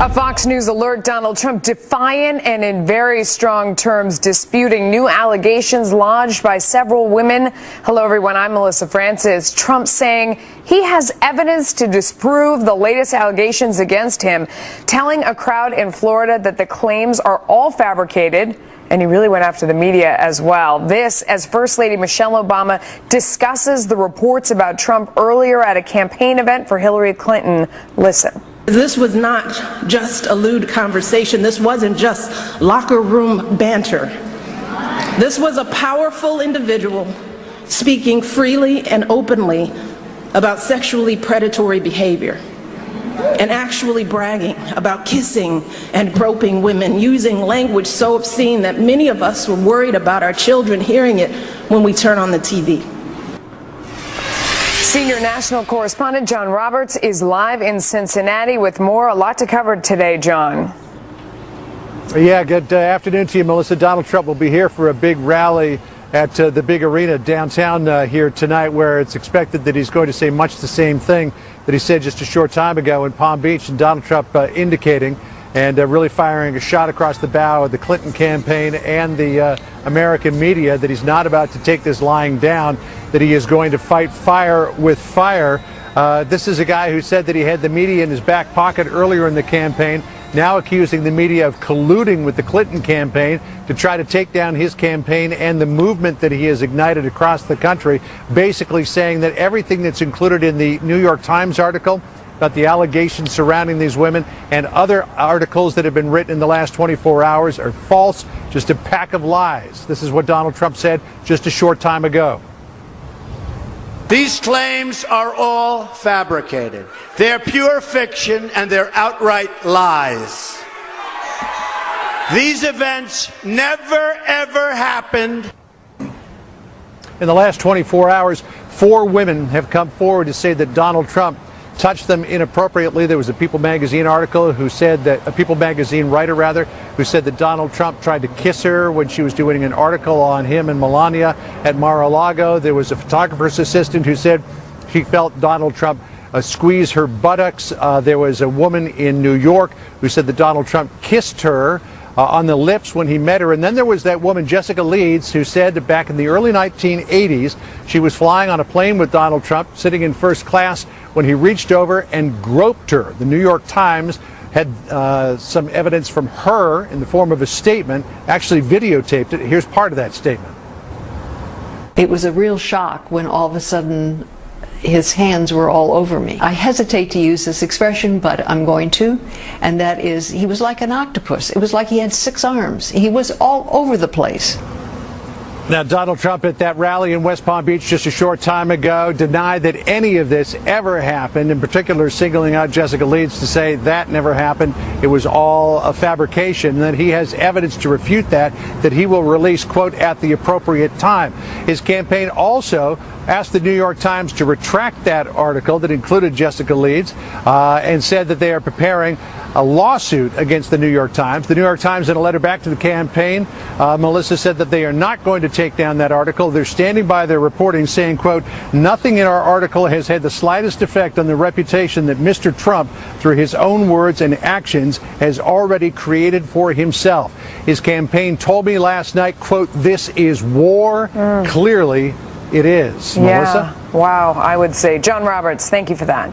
A Fox News alert: Donald Trump defiant and in very strong terms disputing new allegations lodged by several women. Hello, everyone. I'm Melissa Francis. Trump saying he has evidence to disprove the latest allegations against him, telling a crowd in Florida that the claims are all fabricated. And he really went after the media as well. This as First Lady Michelle Obama discusses the reports about Trump earlier at a campaign event for Hillary Clinton. Listen. This was not just a lewd conversation. This wasn't just locker room banter. This was a powerful individual speaking freely and openly about sexually predatory behavior and actually bragging about kissing and groping women, using language so obscene that many of us were worried about our children hearing it when we turn on the TV. Senior national correspondent John Roberts is live in Cincinnati with more. A lot to cover today, John. Yeah, good afternoon to you, Melissa. Donald Trump will be here for a big rally at the big arena downtown here tonight, where it's expected that he's going to say much the same thing that he said just a short time ago in Palm Beach. And Donald Trump indicating and really firing a shot across the bow of the Clinton campaign and the American media that he's not about to take this lying down, that he is going to fight fire with fire. This is a guy who said that he had the media in his back pocket earlier in the campaign, now accusing the media of colluding with the Clinton campaign to try to take down his campaign and the movement that he has ignited across the country, basically saying that everything that's included in the New York Times article about the allegations surrounding these women and other articles that have been written in the last 24 hours are false, just a pack of lies. This is what Donald Trump said just a short time ago. These claims are all fabricated. They're pure fiction and they're outright lies. These events never, ever happened. In the last 24 hours, 4 women have come forward to say that Donald Trump touched them inappropriately. There was a People magazine article who said that, a People magazine writer rather, who said that Donald Trump tried to kiss her when she was doing an article on him and Melania at Mar-a-Lago. There was a photographer's assistant who said she felt Donald Trump squeeze her buttocks. There was a woman in New York who said that Donald Trump kissed her on the lips when he met her. And then there was that woman, Jessica Leeds, who said that back in the early 1980s, she was flying on a plane with Donald Trump, sitting in first class, when he reached over and groped her. The New York Times had some evidence from her in the form of a statement, actually videotaped it. Here's part of that statement. It was a real shock when all of a sudden his hands were all over me. I hesitate to use this expression, but I'm going to, and that is, he was like an octopus. It was like he had 6 arms. He was all over the place. Now, Donald Trump at that rally in West Palm Beach just a short time ago denied that any of this ever happened, in particular singling out Jessica Leeds to say that never happened. It was all a fabrication, and that he has evidence to refute that he will release, quote, at the appropriate time. His campaign also asked the New York Times to retract that article that included Jessica Leeds and said that they are preparing a lawsuit against the New York Times. The New York Times, in a letter back to the campaign, Melissa, said that they are not going to take down that article. They're standing by their reporting, saying, quote, nothing in our article has had the slightest effect on the reputation that Mr. Trump, through his own words and actions, has already created for himself. His campaign told me last night, quote, this is war. Clearly, it is. Yeah. Melissa? Wow, I would say. John Roberts, thank you for that.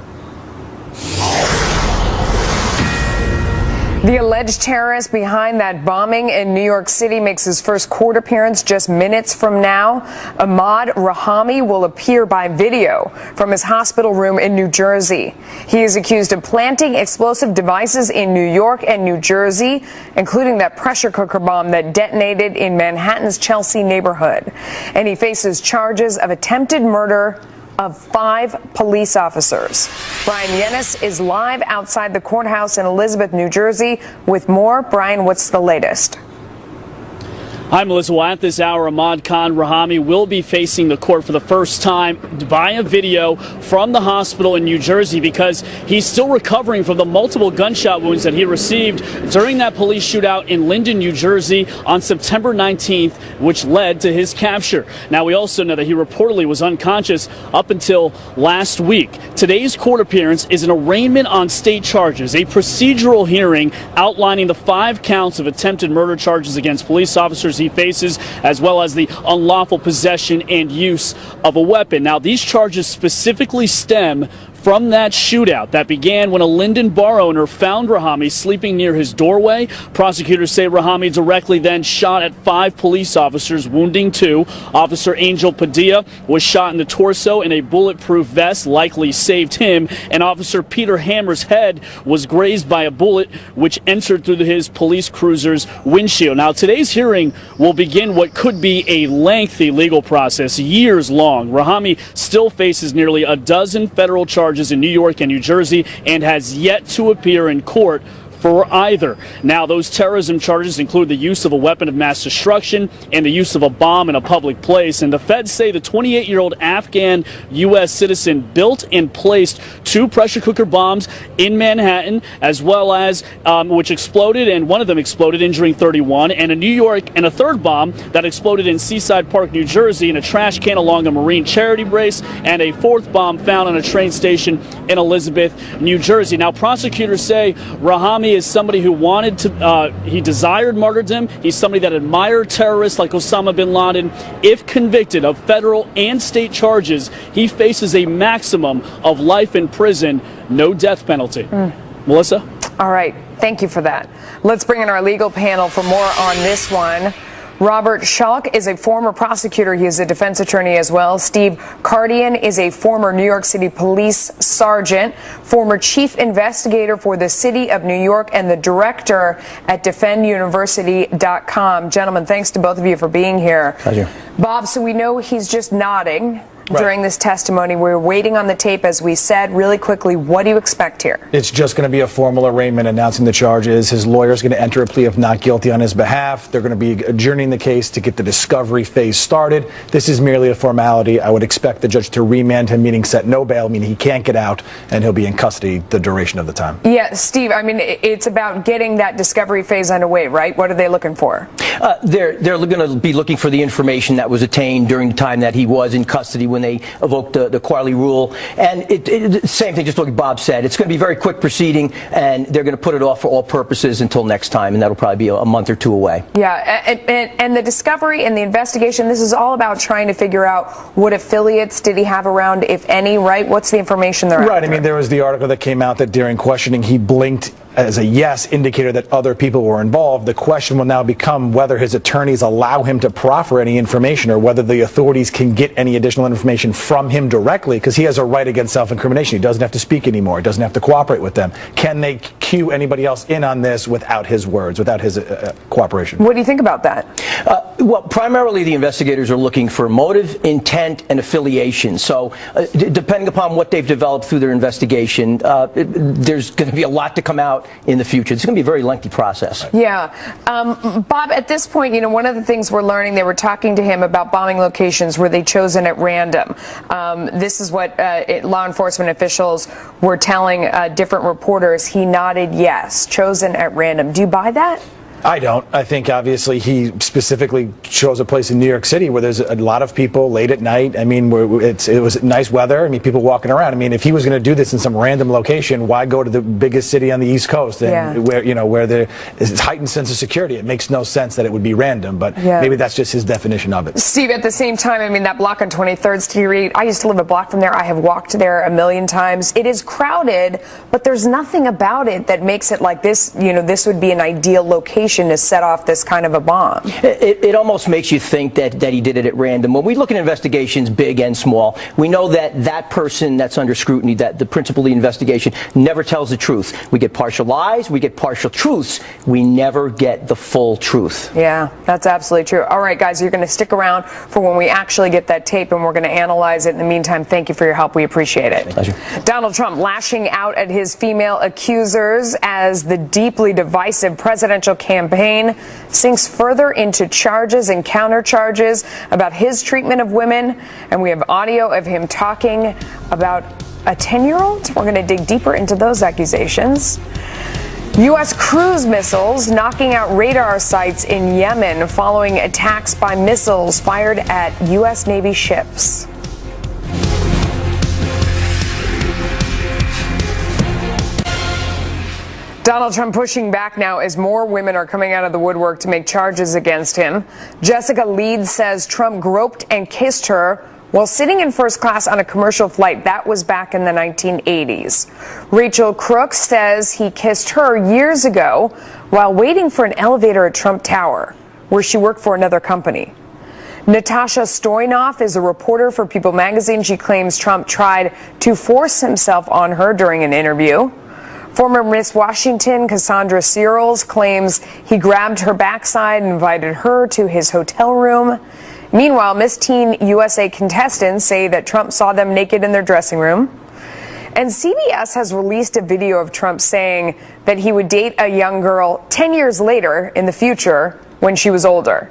The alleged terrorist behind that bombing in New York City makes his first court appearance just minutes from now. Ahmaud Rahami will appear by video from his hospital room in New Jersey. He is accused of planting explosive devices in New York and New Jersey, including that pressure cooker bomb that detonated in Manhattan's Chelsea neighborhood. And he faces charges of attempted murder of 5 police officers. Brian Yennis is live outside the courthouse in Elizabeth, New Jersey with more. Brian, what's the latest? Hi, Melissa. Well, at this hour, Ahmad Khan Rahami will be facing the court for the first time via video from the hospital in New Jersey because he's still recovering from the multiple gunshot wounds that he received during that police shootout in Linden, New Jersey on September 19th, which led to his capture. Now, we also know that he reportedly was unconscious up until last week. Today's court appearance is an arraignment on state charges, a procedural hearing outlining the 5 counts of attempted murder charges against police officers he faces, as well as the unlawful possession and use of a weapon. Now, these charges specifically stem from that shootout that began when a Linden bar owner found Rahami sleeping near his doorway. Prosecutors say Rahami directly then shot at 5 police officers, wounding 2. Officer Angel Padilla was shot in the torso and a bulletproof vest likely saved him. And Officer Peter Hammer's head was grazed by a bullet which entered through his police cruiser's windshield. Now, today's hearing will begin what could be a lengthy legal process, years long. Rahami still faces nearly a dozen federal charges in New York and New Jersey and has yet to appear in court for either. Now, those terrorism charges include the use of a weapon of mass destruction and the use of a bomb in a public place. And the feds say the 28-year-old Afghan U.S. citizen built and placed 2 pressure cooker bombs in Manhattan, as well as which exploded, and one of them exploded, injuring 31, and a third bomb that exploded in Seaside Park, New Jersey, in a trash can along a Marine charity base, and a 4th bomb found on a train station in Elizabeth, New Jersey. Now, prosecutors say Rahami is somebody who wanted to, he desired martyrdom. He's somebody that admired terrorists like Osama bin Laden. If convicted of federal and state charges, he faces a maximum of life in prison, no death penalty. Melissa? All right. Thank you for that. Let's bring in our legal panel for more on this one. Robert Schalk is a former prosecutor. He is a defense attorney as well. Steve Cardian is a former New York City police sergeant, former chief investigator for the city of New York, and the director at defenduniversity.com. Gentlemen, thanks to both of you for being here. Pleasure. Bob, so we know he's just nodding during this testimony. We're waiting on the tape, as we said. Really quickly, what do you expect here? It's just going to be a formal arraignment announcing the charges. His lawyer's going to enter a plea of not guilty on his behalf. They're going to be adjourning the case to get the discovery phase started. This is merely a formality. I would expect the judge to remand him, meaning set no bail, meaning he can't get out, and he'll be in custody the duration of the time. Yeah, Steve, I mean, it's about getting that discovery phase underway, right? What are they looking for? They're going to be looking for the information that was attained during the time that he was in custody when they evoked the Quarley rule. And same thing, just like Bob said, it's going to be a very quick proceeding, and they're going to put it off for all purposes until next time, and that'll probably be a month or 2 away. Yeah, and the discovery and the investigation, this is all about trying to figure out what affiliates did he have around, if any, right? What's the information they're after? Right, I mean, there was the article that came out that during questioning he blinked as a yes indicator that other people were involved. The question will now become whether his attorneys allow him to proffer any information or whether the authorities can get any additional information from him directly, because he has a right against self-incrimination. He doesn't have to speak anymore. He doesn't have to cooperate with them. Can they cue anybody else in on this without his words, without his cooperation? What do you think about that? Well, primarily the investigators are looking for motive, intent, and affiliation. So depending upon what they've developed through their investigation, there's going to be a lot to come out in the future. It's going to be a very lengthy process. Yeah. Bob, at this point, you know, one of the things we're learning, they were talking to him about bombing locations. Were they chosen at random? This is what law enforcement officials were telling different reporters. He nodded yes, chosen at random. Do you buy that? I don't. I think obviously he specifically chose a place in New York City where there's a lot of people late at night. I mean, it was nice weather. I mean, people walking around. I mean, if he was going to do this in some random location, why go to the biggest city on the East Coast and where there is a heightened sense of security? It makes no sense that it would be random, but maybe that's just his definition of it. Steve, at the same time, I mean, that block on 23rd Street, I used to live a block from there. I have walked there a million times. It is crowded, but there's nothing about it that makes it like this, you know, this would be an ideal location to set off this kind of a bomb. It almost makes you think that he did it at random. When we look at investigations, big and small, we know that that person that's under scrutiny, that the principal of the investigation, never tells the truth. We get partial lies, we get partial truths. We never get the full truth. Yeah, that's absolutely true. All right, guys, you're going to stick around for when we actually get that tape, and we're going to analyze it. In the meantime, thank you for your help. We appreciate it. Pleasure. Donald Trump lashing out at his female accusers as the deeply divisive presidential campaign campaign, sinks further into charges and countercharges about his treatment of women. And we have audio of him talking about a 10-year-old. We're going to dig deeper into those accusations. U.S. cruise missiles knocking out radar sites in Yemen following attacks by missiles fired at U.S. Navy ships. Donald Trump pushing back now as more women are coming out of the woodwork to make charges against him. Jessica Leeds says Trump groped and kissed her while sitting in first class on a commercial flight. That was back in the 1980s. Rachel Crooks says he kissed her years ago while waiting for an elevator at Trump Tower, where she worked for another company. Natasha Stoynoff is a reporter for People magazine. She claims Trump tried to force himself on her during an interview. Former Miss Washington Cassandra Searles claims he grabbed her backside and invited her to his hotel room. Meanwhile, Miss Teen USA contestants say that Trump saw them naked in their dressing room. And CBS has released a video of Trump saying that he would date a young girl 10 years later in the future when she was older.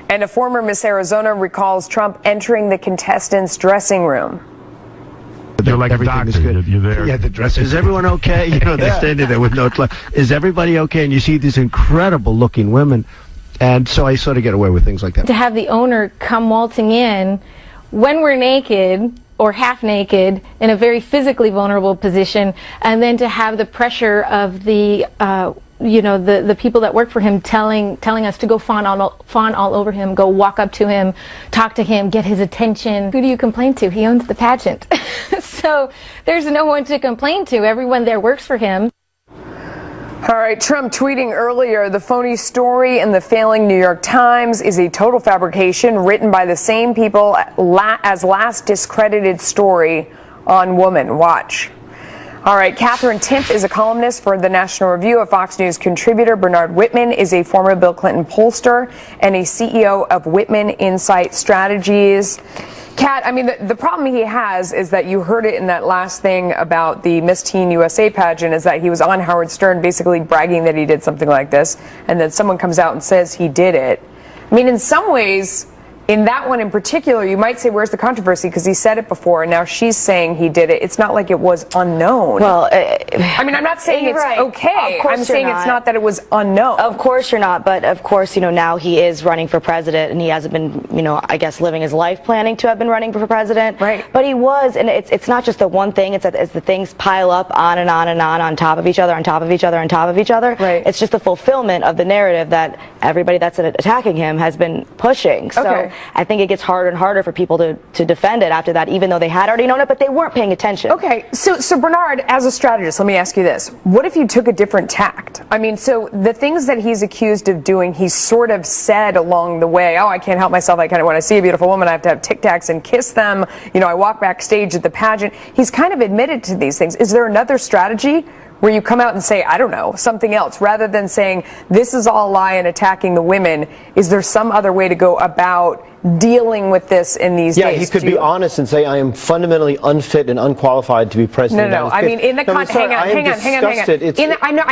And a former Miss Arizona recalls Trump entering the contestants' dressing room. You're like a doctor. You're there. Yeah, the dress. Is everyone okay? You know, they're standing there with no clothes. Is everybody okay? And you see these incredible looking women. And so I sort of get away with things like that. To have the owner come waltzing in when we're naked or half naked in a very physically vulnerable position, and then to have the pressure of the the people that work for him telling us to go fawn all over him, go walk up to him, talk to him, get his attention. Who do you complain to? He owns the pageant. So there's no one to complain to. Everyone there works for him. All right, Trump tweeting earlier, the phony story in the failing New York Times is a total fabrication written by the same people as last discredited story on Woman. Watch. All right, Catherine Timp is a columnist for the National Review, a Fox News contributor. Bernard Whitman is a former Bill Clinton pollster and a CEO of Whitman Insight Strategies. Kat, I mean, the problem he has is that you heard it in that last thing about the Miss Teen USA pageant, is that he was on Howard Stern basically bragging that he did something like this, and then someone comes out and says he did it. I mean, in some ways, in that one in particular, you might say, where's the controversy? Because he said it before, and now she's saying he did it. It's not like it was unknown. Well, I mean, I'm not saying it's right. okay. I'm saying it's not that it was unknown. Of course you're not, but of course, now he is running for president, and he hasn't been, I guess living his life planning to have been running for president. Right. But he was, and it's not just the one thing, it's as the things pile up on and on and on top of each other, on top of each other, on top of each other. Right. It's just the fulfillment of the narrative that everybody that's attacking him has been pushing. So I think it gets harder and harder for people to defend it after that, even though they had already known it, but they weren't paying attention. Okay, so Bernard, as a strategist, let me ask you this. What if you took a different tact? I mean, so the things that he's accused of doing, he sort of said along the way, oh, I can't help myself. I kind of, when I see a beautiful woman, I have to have Tic Tacs and kiss them. I walk backstage at the pageant. He's kind of admitted to these things. Is there another strategy where you come out and say, I don't know, something else, rather than saying this is all a lie and attacking the women? Is there some other way to go about dealing with this in these days? Yeah, he could be honest and say, I am fundamentally unfit and unqualified to be president. No. I mean, in the hang on. I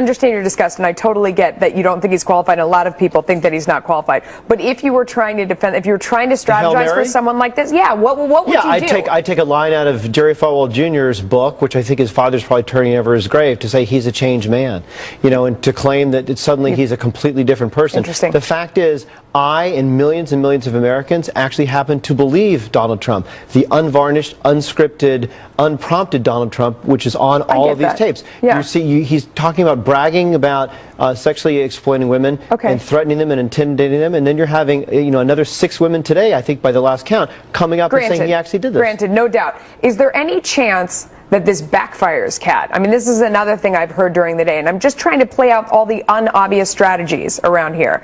understand your disgust, and I totally get that you don't think he's qualified, and a lot of people think that he's not qualified. But if you were trying to defend, if you were trying to strategize for someone like this, what would you do? I take a line out of Jerry Falwell Jr.'s book, which I think his father's probably turning over his grave, to say he's a changed man, and to claim that suddenly he's a completely different person. Interesting. The fact is, I and millions of Americans actually happen to believe Donald Trump, the unvarnished, unscripted, unprompted Donald Trump, which is on all of these tapes. Yeah. You see, he's talking about bragging about sexually exploiting women and threatening them and intimidating them, and then you're having another 6 women today, I think by the last count, coming up and saying he actually did this. Granted, no doubt. Is there any chance that this backfires, Kat? I mean, this is another thing I've heard during the day, and I'm just trying to play out all the unobvious strategies around here.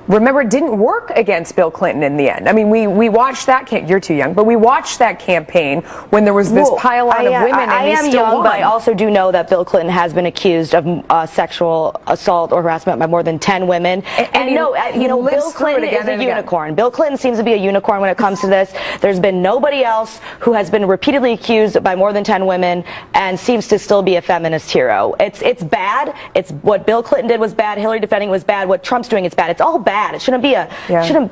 remember, it didn't work against Bill Clinton in the end. I mean, we watched that. You're too young, but we watched that campaign when there was this pile-on of women, and I am still young, won. but I also do know that Bill Clinton has been accused of sexual assault or harassment by more than 10 women. And no, you know, Bill Clinton is a unicorn. Bill Clinton seems to be a unicorn when it comes to this. There's been nobody else who has been repeatedly accused by more than 10 women and seems to still be a feminist hero. It's bad. It's what Bill Clinton did was bad. Hillary defending was bad. What Trump's doing is bad. It's all bad. It shouldn't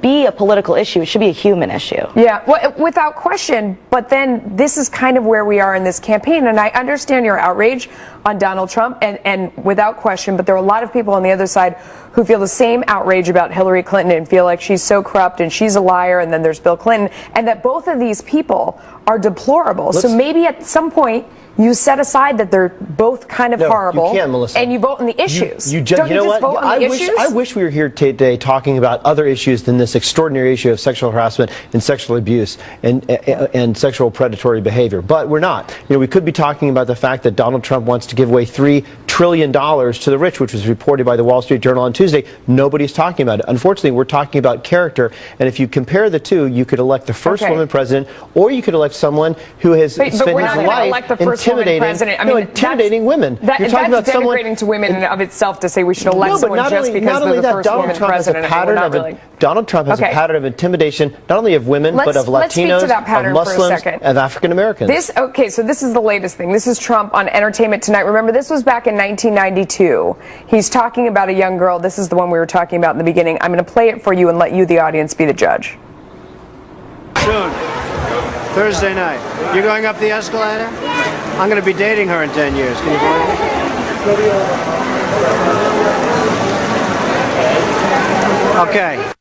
be a political issue. It should be a human issue. Yeah, well, without question. But then this is kind of where we are in this campaign, and I understand your outrage on Donald Trump, and without question. But there are a lot of people on the other side who feel the same outrage about Hillary Clinton and feel like she's so corrupt and she's a liar, and then there's Bill Clinton, and that both of these people are deplorable. So maybe at some point you set aside that they're both kind of horrible, you can't, Melissa. and you vote on the issues. You know what? Vote on the issues? I wish we were here today talking about other issues than this extraordinary issue of sexual harassment and sexual abuse and sexual predatory behavior. But we're not. You know, we could be talking about the fact that Donald Trump wants to give away $3 trillion to the rich, which was reported by the Wall Street Journal on Tuesday. Nobody's talking about it. Unfortunately, we're talking about character, and if you compare the two, you could elect the first woman president, or you could elect someone who has spent his life intimidating women. You're talking about denigrating to women in and of itself to say we should elect someone just because they're the first woman president. Donald Trump has a pattern of intimidation, not only of women, but of Latinos, of Muslims, of African Americans. So this is the latest thing. This is Trump on Entertainment Tonight. Remember, this was back in 1992. He's talking about a young girl. This is the one we were talking about in the beginning. I'm going to play it for you and let you, the audience, be the judge. Soon. Thursday night. You're going up the escalator? I'm going to be dating her in 10 years. Can you believe it? Okay.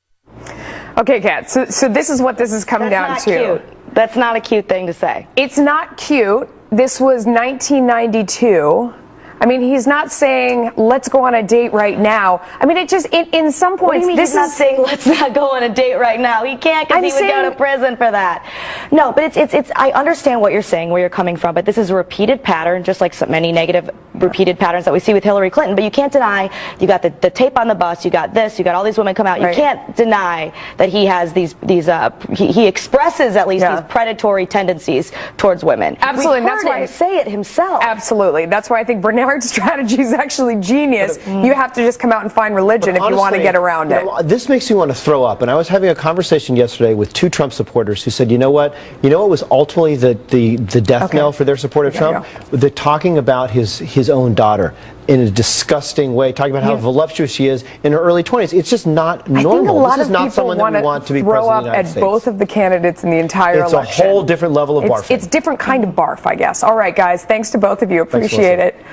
Okay, Kat. So this is what this is coming down to. Cute. That's not a cute thing to say. It's not cute. This was 1992. I mean, he's not saying, let's go on a date right now. I mean, it just, in some points, what do you mean this he's not saying, let's not go on a date right now? He can't because he would go to prison for that. No, but it's, I understand what you're saying, where you're coming from, but this is a repeated pattern, just like so many negative repeated patterns that we see with Hillary Clinton. But you can't deny, you got the tape on the bus, you got this, you got all these women come out. You can't deny that he has he expresses at least these predatory tendencies towards women. Absolutely. That's why I say it himself. Absolutely. That's why I think Bernard's strategy is actually genius. You have to just come out and find religion if you want to get around it. This makes me want to throw up. And I was having a conversation yesterday with two Trump supporters who said, you know what was ultimately the death knell for their support of Trump? They're talking about his own daughter in a disgusting way, talking about how voluptuous she is in her early 20s. It's just not normal. I think a lot this is not of someone people that we want to be throw president up of the United at States. both of the candidates in the entire election. It's a whole different level of barf. It's different kind of barf, I guess. All right, guys. Thanks to both of you. Appreciate it.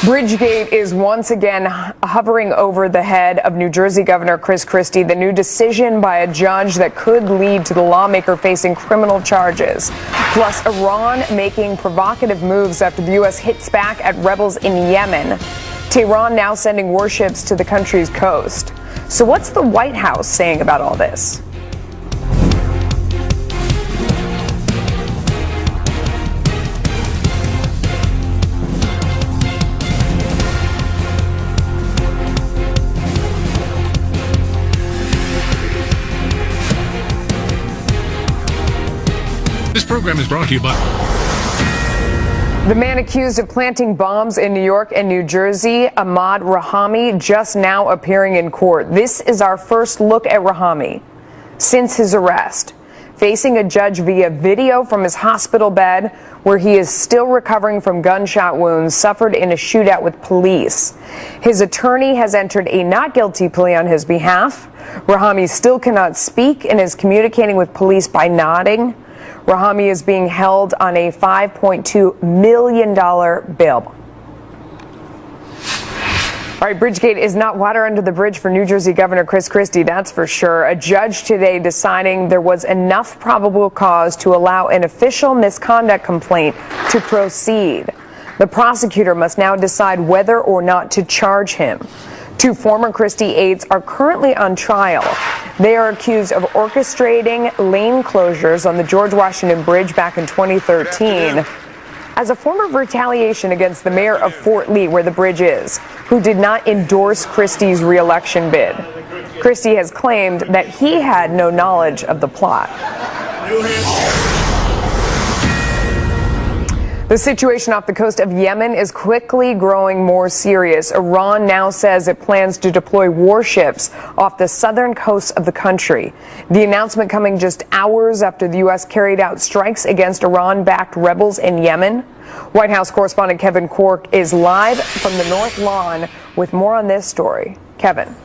Bridgegate is once again hovering over the head of New Jersey Governor Chris Christie, the new decision by a judge that could lead to the lawmaker facing criminal charges. Plus, Iran making provocative moves after the U.S. hits back at rebels in Yemen. Tehran now sending warships to the country's coast. So what's the White House saying about all this? This program is brought to you by... The man accused of planting bombs in New York and New Jersey, Ahmad Rahami, just now appearing in court. This is our first look at Rahami since his arrest, facing a judge via video from his hospital bed where he is still recovering from gunshot wounds suffered in a shootout with police. His attorney has entered a not guilty plea on his behalf. Rahami still cannot speak and is communicating with police by nodding. Rahami is being held on a $5.2 million bail. All right, Bridgegate is not water under the bridge for New Jersey Governor Chris Christie, that's for sure. A judge today deciding there was enough probable cause to allow an official misconduct complaint to proceed. The prosecutor must now decide whether or not to charge him. Two former Christie aides are currently on trial. They are accused of orchestrating lane closures on the George Washington Bridge back in 2013 as a form of retaliation against the mayor of Fort Lee, where the bridge is, who did not endorse Christie's re-election bid. Christie has claimed that he had no knowledge of the plot. The situation off the coast of Yemen is quickly growing more serious. Iran now says it plans to deploy warships off the southern coast of the country. The announcement coming just hours after the U.S. carried out strikes against Iran-backed rebels in Yemen. White House correspondent Kevin Corke is live from the North Lawn with more on this story. Kevin.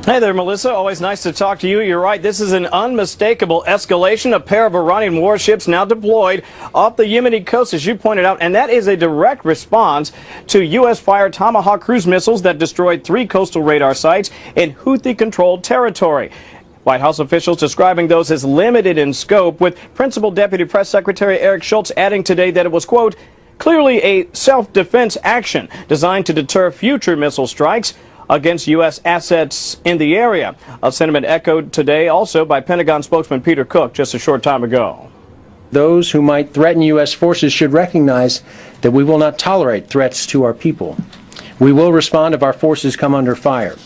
Hey there, Melissa. Always nice to talk to you. You're right. This is an unmistakable escalation. A pair of Iranian warships now deployed off the Yemeni coast, as you pointed out, and that is a direct response to U.S.-fired Tomahawk cruise missiles that destroyed 3 coastal radar sites in Houthi-controlled territory. White House officials describing those as limited in scope, with Principal Deputy Press Secretary Eric Schultz adding today that it was, quote, clearly a self-defense action designed to deter future missile strikes against U.S. assets in the area. A sentiment echoed today also by Pentagon spokesman Peter Cook just a short time ago. Those who might threaten U.S. forces should recognize that we will not tolerate threats to our people. We will respond if our forces come under fire.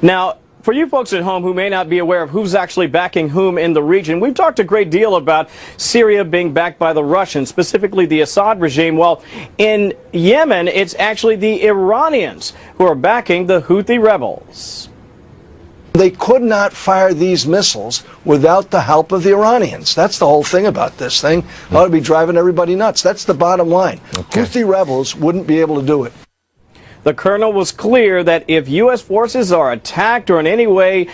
Now, for you folks at home who may not be aware of who's actually backing whom in the region, we've talked a great deal about Syria being backed by the Russians, specifically the Assad regime. Well, in Yemen, it's actually the Iranians who are backing the Houthi rebels. They could not fire these missiles without the help of the Iranians. That's the whole thing about this thing. It ought to be driving everybody nuts. That's the bottom line. Okay. Houthi rebels wouldn't be able to do it. The colonel was clear that if U.S. forces are attacked or in any way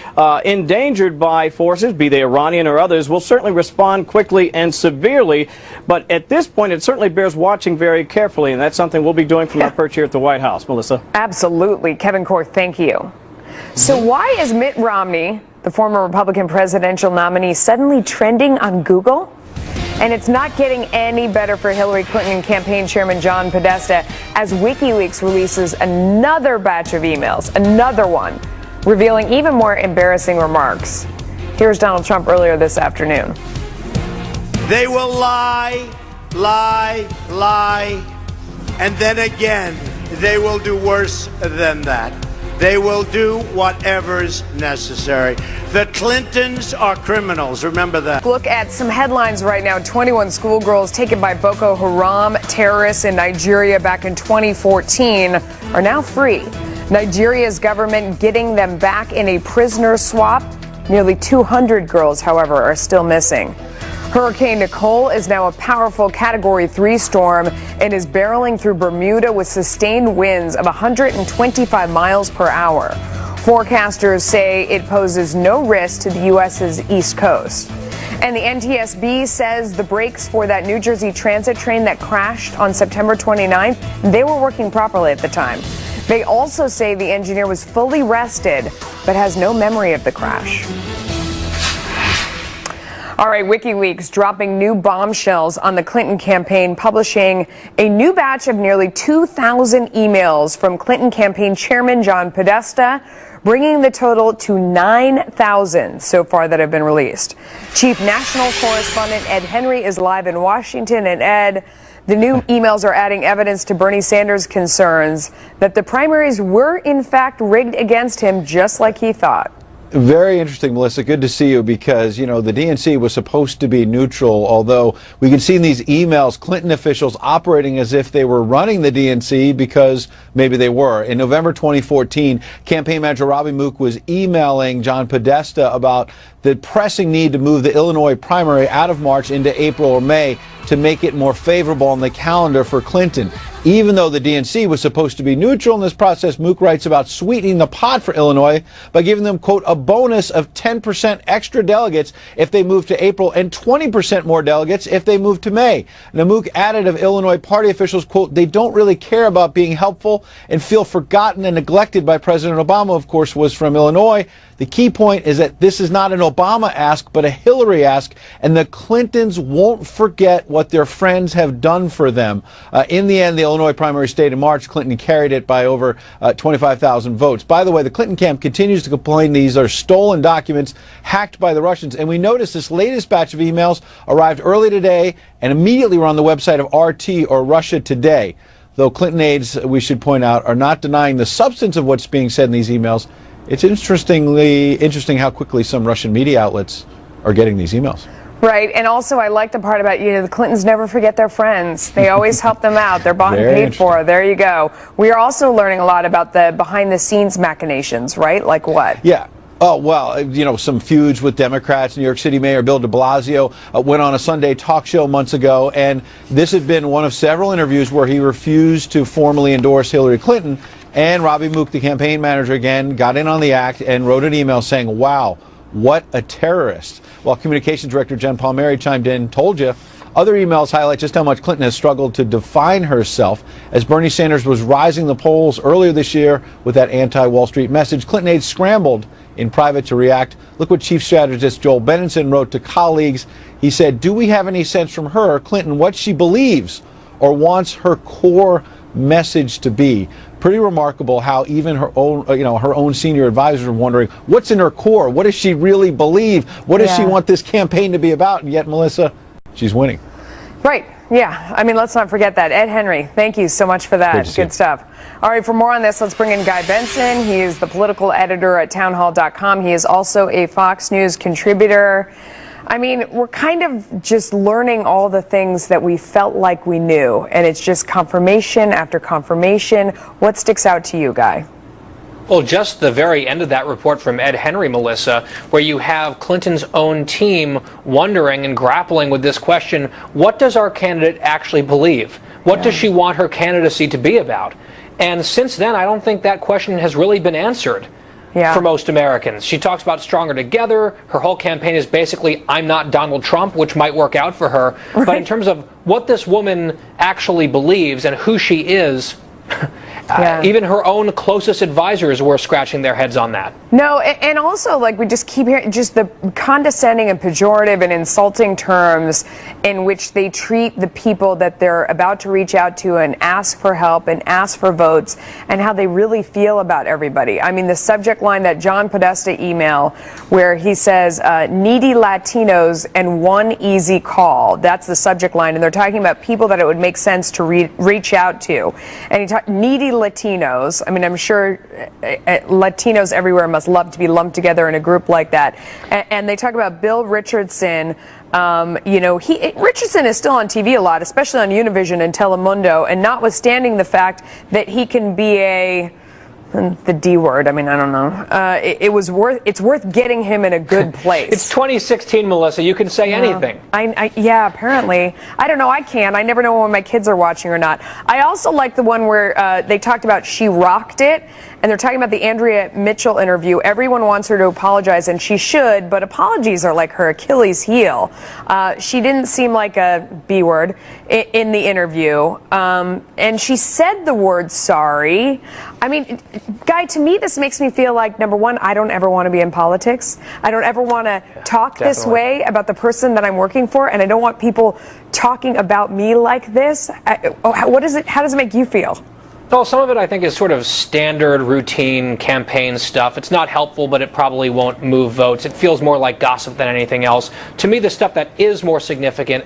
endangered by forces, be they Iranian or others, we'll certainly respond quickly and severely. But at this point, it certainly bears watching very carefully, and that's something we'll be doing from our perch here at the White House. Melissa? Absolutely. Kevin Corke, thank you. So why is Mitt Romney, the former Republican presidential nominee, suddenly trending on Google? And it's not getting any better for Hillary Clinton campaign chairman John Podesta as WikiLeaks releases another batch of emails, another one, revealing even more embarrassing remarks. Here's Donald Trump earlier this afternoon. They will lie, lie, lie, and then again, they will do worse than that. They will do whatever's necessary. The Clintons are criminals. Remember that. Look at some headlines right now. 21 schoolgirls taken by Boko Haram terrorists in Nigeria back in 2014 are now free. Nigeria's government getting them back in a prisoner swap. Nearly 200 girls, however, are still missing. Hurricane Nicole is now a powerful Category 3 storm and is barreling through Bermuda with sustained winds of 125 miles per hour. Forecasters say it poses no risk to the U.S.'s east coast. And the NTSB says the brakes for that New Jersey transit train that crashed on September 29th, they were working properly at the time. They also say the engineer was fully rested but has no memory of the crash. All right, WikiLeaks dropping new bombshells on the Clinton campaign, publishing a new batch of nearly 2,000 emails from Clinton campaign chairman John Podesta, bringing the total to 9,000 so far that have been released. Chief National Correspondent Ed Henry is live in Washington. And Ed, the new emails are adding evidence to Bernie Sanders' concerns that the primaries were in fact rigged against him, just like he thought. Very interesting, Melissa. Good to see you, because, you know, the DNC was supposed to be neutral, although we can see in these emails Clinton officials operating as if they were running the DNC, because maybe they were. In November 2014, campaign manager Robbie Mook was emailing John Podesta about the pressing need to move the Illinois primary out of March into April or May to make it more favorable on the calendar for Clinton. Even though the DNC was supposed to be neutral in this process, Mook writes about sweetening the pot for Illinois by giving them, quote, a bonus of 10% extra delegates if they move to April and 20% more delegates if they move to May. Now, Mook added of Illinois party officials, quote, they don't really care about being helpful and feel forgotten and neglected by President Obama, of course, was from Illinois. The key point is that this is not an Obama ask, but a Hillary ask, and the Clintons won't forget what their friends have done for them. In the end, the Illinois primary stayed in March. Clinton carried it by over 25,000 votes. By the way, the Clinton camp continues to complain these are stolen documents hacked by the Russians. And we noticed this latest batch of emails arrived early today and immediately were on the website of RT, or Russia Today. Though Clinton aides, we should point out, are not denying the substance of what's being said in these emails. It's interesting how quickly some Russian media outlets are getting these emails. Right, and also I like the part about, the Clintons never forget their friends. They always help them out. They're bought and paid for. There you go. We are also learning a lot about the behind-the-scenes machinations, right? Like what? Yeah. Oh, well, some feuds with Democrats. New York City Mayor Bill de Blasio went on a Sunday talk show months ago, and this had been one of several interviews where he refused to formally endorse Hillary Clinton. And Robbie Mook, the campaign manager, again, got in on the act and wrote an email saying, wow, what a terrorist. While Communications Director Jen Palmieri chimed in, told you. Other emails highlight just how much Clinton has struggled to define herself. As Bernie Sanders was rising the polls earlier this year with that anti-Wall Street message, Clinton aides scrambled in private to react. Look what Chief Strategist Joel Benenson wrote to colleagues. He said, do we have any sense from her, Clinton, what she believes or wants her core message to be? Pretty remarkable how even her own senior advisors are wondering what's in her core. What does she really believe? What does she want this campaign to be about? And yet, Melissa, she's winning. Right. Yeah. I mean, let's not forget that. Ed Henry, thank you so much for that. Good stuff. All right. For more on this, let's bring in Guy Benson. He is the political editor at townhall.com. He is also a Fox News contributor. I mean, we're kind of just learning all the things that we felt like we knew, and it's just confirmation after confirmation. What sticks out to you, Guy? Well, just the very end of that report from Ed Henry, Melissa, where you have Clinton's own team wondering and grappling with this question, what does our candidate actually believe? What does she want her candidacy to be about? And since then, I don't think that question has really been answered. For most Americans. She talks about stronger together. Her whole campaign is basically, I'm not Donald Trump, which might work out for her. Right. But in terms of what this woman actually believes and who she is, even her own closest advisors were scratching their heads on that. No, and also, like, we just keep hearing just the condescending and pejorative and insulting terms in which they treat the people that they're about to reach out to and ask for help and ask for votes, and how they really feel about everybody. I mean, the subject line, that John Podesta email where he says, needy Latinos and one easy call. That's the subject line, and they're talking about people that it would make sense to reach out to. And he talked needy Latinos. I mean, I'm sure Latinos everywhere must love to be lumped together in a group like that. And they talk about Bill Richardson. Richardson is still on TV a lot, especially on Univision and Telemundo, and notwithstanding the fact that he can be the D word. I mean, I don't know. It's worth getting him in a good place. It's 2016, Melissa. You can say anything. Yeah, apparently. I don't know. I can. I never know when my kids are watching or not. I also like the one where they talked about she rocked it, and they're talking about the Andrea Mitchell interview. Everyone wants her to apologize, and she should, but apologies are like her Achilles heel. She didn't seem like a B word in the interview, and she said the word sorry. I mean, Guy, to me, this makes me feel like, number one, I don't ever want to be in politics. I don't ever want to talk this way about the person that I'm working for, and I don't want people talking about me like this. How does it make you feel? Well, some of it I think is sort of standard routine campaign stuff. It's not helpful, but it probably won't move votes. It feels more like gossip than anything else. To me, the stuff that is more significant,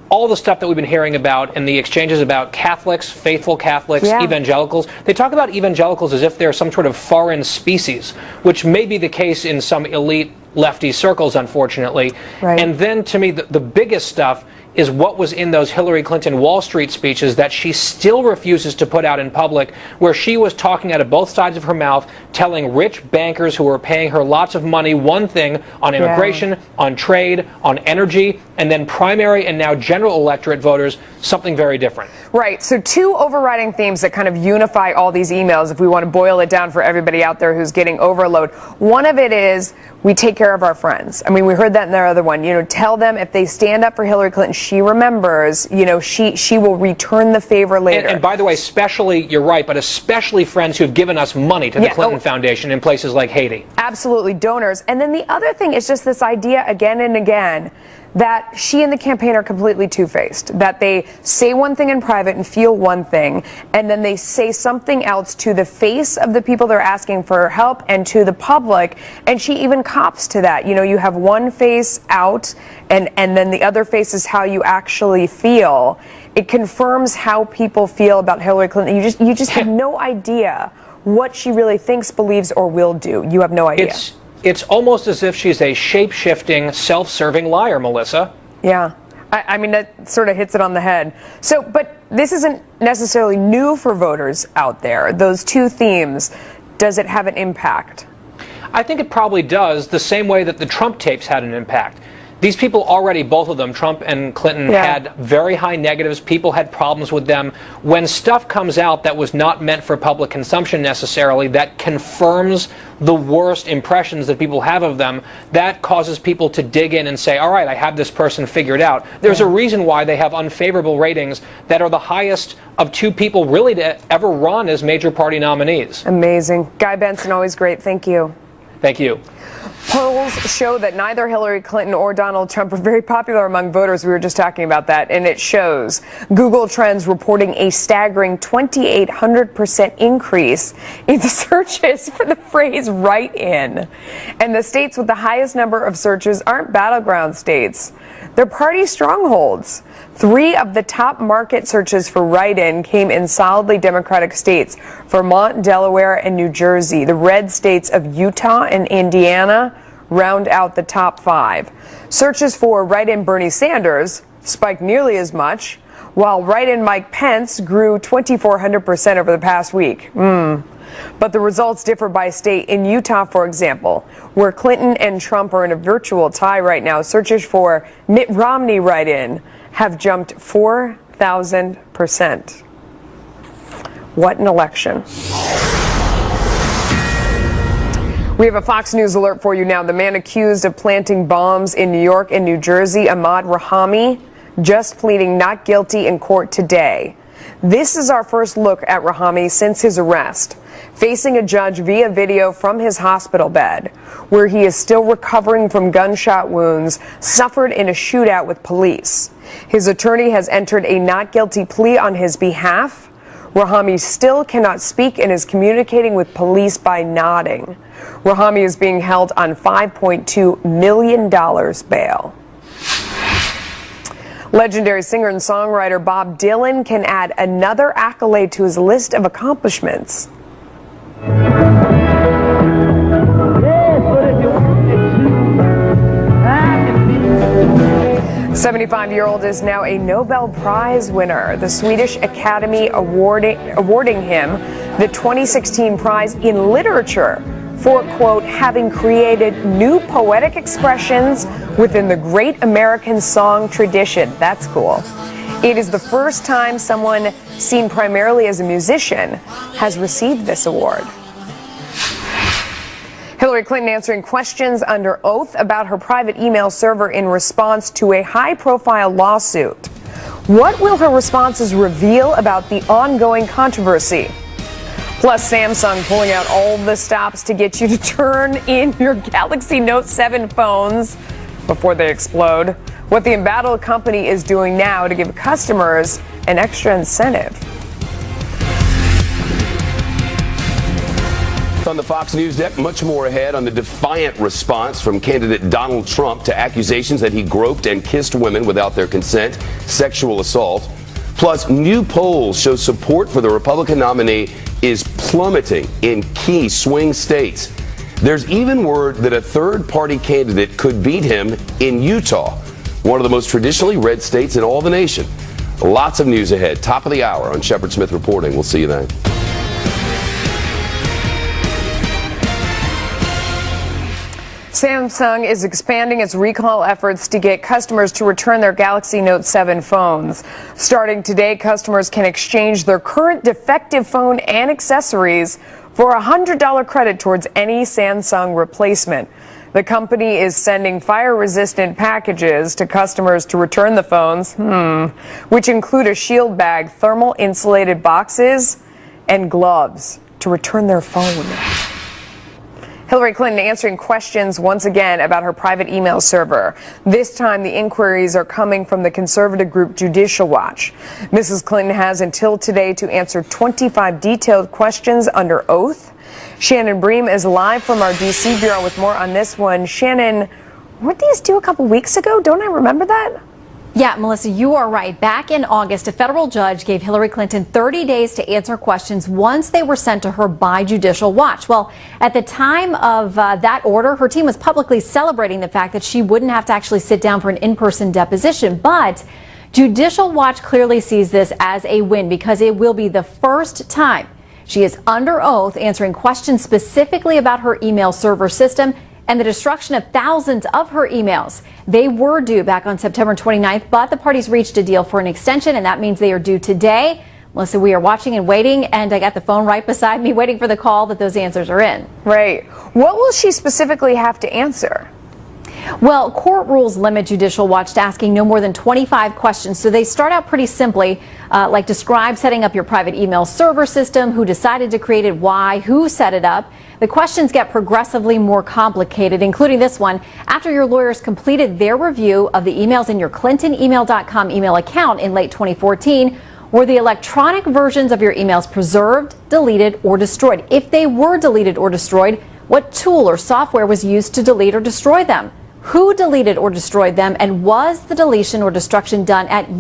all the stuff that we've been hearing about and the exchanges about Catholics, faithful Catholics, evangelicals. They talk about evangelicals as if they're some sort of foreign species, which may be the case in some elite lefty circles, unfortunately. Right. And then, to me, the biggest stuff is what was in those Hillary Clinton Wall Street speeches that she still refuses to put out in public, where she was talking out of both sides of her mouth, telling rich bankers who were paying her lots of money one thing on immigration, on trade, on energy, and then primary and now general electorate voters something very different. Right. So two overriding themes that kind of unify all these emails, if we want to boil it down for everybody out there who's getting overload. One of it is we take care of our friends. I mean, we heard that in their other one. Tell them if they stand up for Hillary Clinton, she remembers, she will return the favor later. And by the way, especially, you're right, but especially friends who've given us money to the Clinton Foundation in places like Haiti. Absolutely, donors. And then the other thing is just this idea again and again that she and the campaign are completely two-faced, that they say one thing in private and feel one thing, and then they say something else to the face of the people they're asking for help and to the public, and she even cops to that. You have one face out, and then the other face is how you actually feel. It confirms how people feel about Hillary Clinton. You just have no idea what she really thinks, believes, or will do. You have no idea. It's almost as if she's a shape-shifting, self-serving liar, Melissa. Yeah. I mean, that sort of hits it on the head. So, but this isn't necessarily new for voters out there. Those two themes, does it have an impact? I think it probably does, the same way that the Trump tapes had an impact. These people already, both of them, Trump and Clinton, had very high negatives. People had problems with them. When stuff comes out that was not meant for public consumption necessarily, that confirms the worst impressions that people have of them, that causes people to dig in and say, all right, I have this person figured out. There's a reason why they have unfavorable ratings that are the highest of two people really to ever run as major party nominees. Amazing. Guy Benson, always great. Thank you. Thank you. Polls show that neither Hillary Clinton or Donald Trump are very popular among voters. We were just talking about that, and it shows. Google Trends reporting a staggering 2,800% increase in the searches for the phrase write-in. And the states with the highest number of searches aren't battleground states. They're party strongholds. 3 of the top market searches for write-in came in solidly Democratic states: Vermont, Delaware, and New Jersey. The red states of Utah and Indiana round out the top 5. Searches for write-in Bernie Sanders spiked nearly as much, while write-in Mike Pence grew 2,400% over the past week. But the results differ by state. In Utah, for example, where Clinton and Trump are in a virtual tie right now, searches for Mitt Romney write-in have jumped 4,000%. What an election. We have a Fox News alert for you now. The man accused of planting bombs in New York and New Jersey, Ahmaud Rahami, just pleading not guilty in court today. This is our first look at Rahami since his arrest, facing a judge via video from his hospital bed, where he is still recovering from gunshot wounds suffered in a shootout with police. His attorney has entered a not guilty plea on his behalf. Rahami still cannot speak and is communicating with police by nodding. Rahami is being held on $5.2 million bail. Legendary singer and songwriter Bob Dylan can add another accolade to his list of accomplishments. 75-year-old is now a Nobel Prize winner. The Swedish Academy awarding him the 2016 prize in literature for, quote, having created new poetic expressions within the great American song tradition. That's cool. It is the first time someone seen primarily as a musician has received this award. Hillary Clinton answering questions under oath about her private email server in response to a high-profile lawsuit. What will her responses reveal about the ongoing controversy? Plus, Samsung pulling out all the stops to get you to turn in your Galaxy Note 7 phones before they explode. What the embattled company is doing now to give customers an extra incentive. On the Fox News deck, much more ahead on the defiant response from candidate Donald Trump to accusations that he groped and kissed women without their consent, sexual assault. Plus, new polls show support for the Republican nominee is plummeting in key swing states. There's even word that a third-party candidate could beat him in Utah, one of the most traditionally red states in all the nation. Lots of news ahead. Top of the hour on Shepard Smith Reporting. We'll see you then. Samsung is expanding its recall efforts to get customers to return their Galaxy Note 7 phones. Starting today, customers can exchange their current defective phone and accessories for a $100 credit towards any Samsung replacement. The company is sending fire-resistant packages to customers to return the phones, which include a shield bag, thermal insulated boxes, and gloves to return their phone. Hillary Clinton answering questions once again about her private email server. This time, the inquiries are coming from the conservative group Judicial Watch. Mrs. Clinton has until today to answer 25 detailed questions under oath. Shannon Bream is live from our D.C. bureau with more on this one. Shannon, weren't these due a couple weeks ago? Don't I remember that? Yeah, Melissa, you are right. Back in August, a federal judge gave Hillary Clinton 30 days to answer questions once they were sent to her by Judicial Watch. Well, at the time of that order, her team was publicly celebrating the fact that she wouldn't have to actually sit down for an in-person deposition. But Judicial Watch clearly sees this as a win because it will be the first time she is under oath answering questions specifically about her email server system and the destruction of thousands of her emails. They were due back on September 29th, but the parties reached a deal for an extension, and that means they are due today. Melissa, we are watching and waiting, and I got the phone right beside me waiting for the call that those answers are in. Right. What will she specifically have to answer? Well, court rules limit Judicial Watch to asking no more than 25 questions. So they start out pretty simply, like describe setting up your private email server system, who decided to create it, why, who set it up. The questions get progressively more complicated, including this one. After your lawyers completed their review of the emails in your ClintonEmail.com email account in late 2014, were the electronic versions of your emails preserved, deleted, or destroyed? If they were deleted or destroyed, what tool or software was used to delete or destroy them? Who deleted or destroyed them, and was the deletion or destruction done at